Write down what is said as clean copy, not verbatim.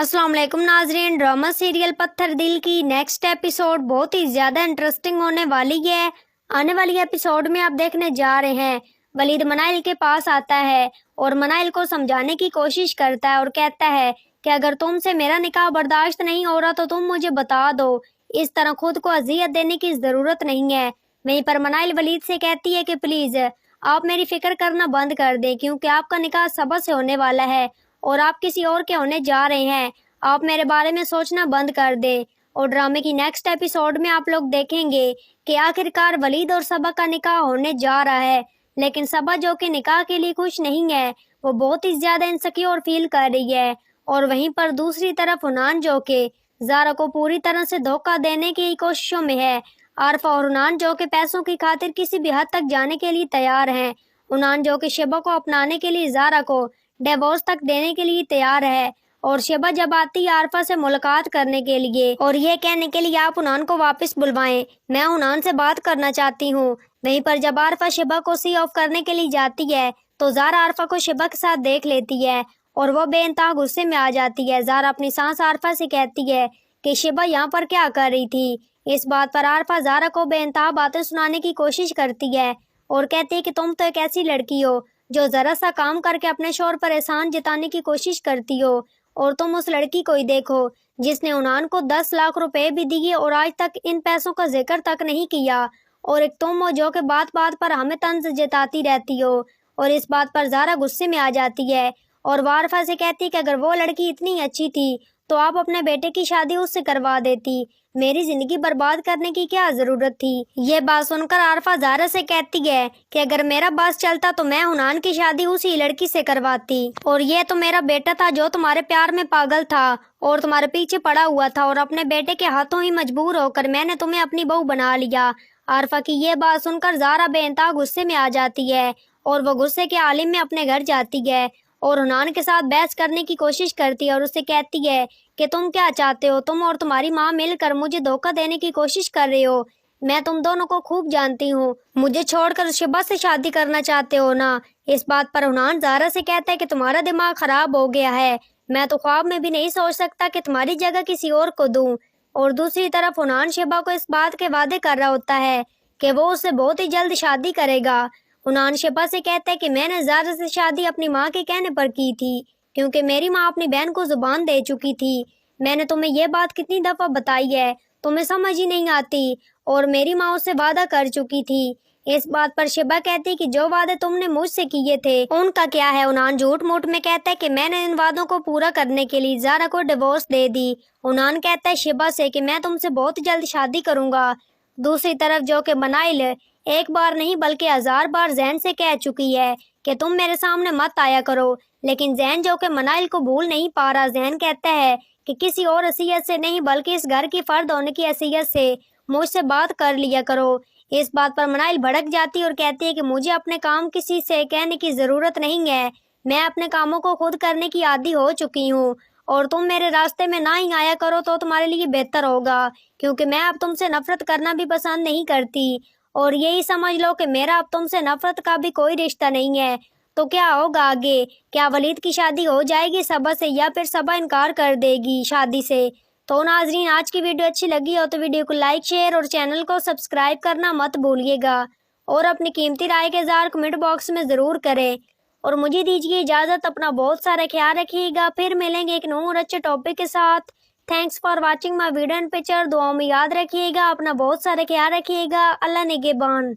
अस्सलाम वालेकुम नाजरीन। ड्रामा सीरियल पत्थर दिल की नेक्स्ट एपिसोड बहुत ही ज़्यादा इंटरेस्टिंग होने वाली है। आने वाली एपिसोड में आप देखने जा रहे हैं, वलीद मनाइल के पास आता है और मनाइल को समझाने की कोशिश करता है और कहता है कि अगर तुमसे मेरा निकाह बर्दाश्त नहीं हो रहा तो तुम मुझे बता दो, इस तरह खुद को अजियत देने की ज़रूरत नहीं है। वहीं पर मनाइल वलीद से कहती है कि प्लीज़ आप मेरी फ़िक्र करना बंद कर दें, क्योंकि आपका निकाह सबा से होने वाला है और आप किसी और के होने जा रहे हैं। आप मेरे बारे में सोचना बंद कर दें। और ड्रामे की नेक्स्ट एपिसोड में आप लोग देखेंगे कि आखिरकार वलीद और सबा का निकाह होने जा रहा है, लेकिन सबा जो कि निकाह के लिए खुश नहीं है, वो बहुत ही ज़्यादा इनसिक्योर फील कर रही है। और वहीं पर दूसरी तरफ हुनान जो कि ज़ारा को पूरी तरह से धोखा देने की कोशिशों में है। आरफा और हुनान जो कि पैसों की खातिर किसी भी हद तक जाने के लिए तैयार हैं। हुनान जो कि शेबा को अपनाने के लिए ज़ारा को डिवोर्स तक देने के लिए तैयार है। और शेबा जब आती है आरफा से मुलाकात करने के लिए और ये कहने के लिए आप हुनान को वापस बुलवाएं, मैं हुनान से बात करना चाहती हूँ। वहीं पर जब आरफा शेबा को सी ऑफ करने के लिए जाती है तो ज़ारा आरफा को शेबा के साथ देख लेती है और वो बेइंतहा गुस्से में आ जाती है। ज़ारा अपनी सांस आरफा से कहती है कि शेबा यहाँ पर क्या कर रही थी। इस बात पर आरफा ज़ारा को बेइंतहा बातें सुनाने की कोशिश करती है और कहती है कि तुम तो एक ऐसी लड़की हो जो ज़रा सा काम करके अपने शोहर पर एहसान जताने की कोशिश करती हो। और तुम उस लड़की को ही देखो जिसने हुनान को 10 लाख रुपए भी दिए और आज तक इन पैसों का जिक्र तक नहीं किया। और एक तुम हो जो कि बात बात पर हमें तंज जताती रहती हो। और इस बात पर ज़ारा गुस्से में आ जाती है और वारफा से कहती है कि अगर वो लड़की इतनी अच्छी थी तो आप अपने बेटे की शादी उससे करवा देती, मेरी जिंदगी बर्बाद करने की क्या जरूरत थी। ये बात सुनकर आरफा ज़ारा से कहती है कि अगर मेरा बस चलता तो मैं हुनान की शादी उसी लड़की से करवाती, और ये तो मेरा बेटा था जो तुम्हारे प्यार में पागल था और तुम्हारे पीछे पड़ा हुआ था, और अपने बेटे के हाथों ही मजबूर होकर मैंने तुम्हें अपनी बहू बना लिया। आरफा की ये बात सुनकर ज़ारा बेइंतहा गुस्से में आ जाती है और वो गुस्से के आलिम में अपने घर जाती है और हुनान के साथ बहस करने की कोशिश करती है और उससे कहती है कि तुम क्या चाहते हो, तुम और तुम्हारी माँ मिलकर मुझे धोखा देने की कोशिश कर रहे हो। मैं तुम दोनों को खूब जानती हूँ, मुझे छोड़कर शेबा से शादी करना चाहते हो ना। इस बात पर हुनान ज़ारा से कहता है कि तुम्हारा दिमाग खराब हो गया है, मैं तो ख्वाब में भी नहीं सोच सकता कि तुम्हारी जगह किसी और को दूं। और दूसरी तरफ हुनान शेबा को इस बात के वादे कर रहा होता है कि वो उससे बहुत ही जल्द शादी करेगा। हुनान शेबा से कहता है कि मैंने ज़ारा से शादी अपनी माँ के कहने पर की थी, क्योंकि मेरी माँ अपनी बहन को जुबान दे चुकी थी। मैंने तुम्हें ये बात कितनी दफ़ा बताई है, तुम्हें समझ ही नहीं आती, और मेरी माँ उससे वादा कर चुकी थी। इस बात पर शेबा कहती कि जो वादे तुमने मुझसे किए थे उनका क्या है। हुनान झूठ मूठ में कहता है कि मैंने इन वादों को पूरा करने के लिए ज़ारा को डिवोर्स दे दी। हुनान कहता है शेबा से कि मैं तुमसे बहुत जल्द शादी करूँगा। दूसरी तरफ जो कि मनाइल एक बार नहीं बल्कि 1000 बार जैन से कह चुकी है कि तुम मेरे सामने मत आया करो, लेकिन जैन जो कि मनाइल को भूल नहीं पा रहा। जैन कहता है कि किसी और हैसियत से नहीं बल्कि इस घर की फर्द होने की हैसियत से मुझसे बात कर लिया करो। इस बात पर मनाइल भड़क जाती है और कहती है कि मुझे अपने काम किसी से कहने की ज़रूरत नहीं है, मैं अपने कामों को खुद करने की आदी हो चुकी हूँ, और तुम मेरे रास्ते में ना ही आया करो तो तुम्हारे लिए बेहतर होगा, क्योंकि मैं अब तुमसे नफरत करना भी पसंद नहीं करती। और यही समझ लो कि मेरा अब तुमसे नफरत का भी कोई रिश्ता नहीं है। तो क्या होगा आगे, क्या वलीद की शादी हो जाएगी सबा से या फिर सबा इनकार कर देगी शादी से। तो नाजरीन, आज की वीडियो अच्छी लगी हो तो वीडियो को लाइक शेयर और चैनल को सब्सक्राइब करना मत भूलिएगा, और अपनी कीमती राय के इज़हार कमेंट बॉक्स में ज़रूर करें। और मुझे दीजिए इजाज़त, अपना बहुत सारा ख्याल रखिएगा। फिर मिलेंगे एक नए और अच्छे टॉपिक के साथ। Thanks for watching my video and picture. दुआओं में याद रखिएगा, अपना बहुत सारा ख्याल रखिएगा। अल्लाह निगहबान।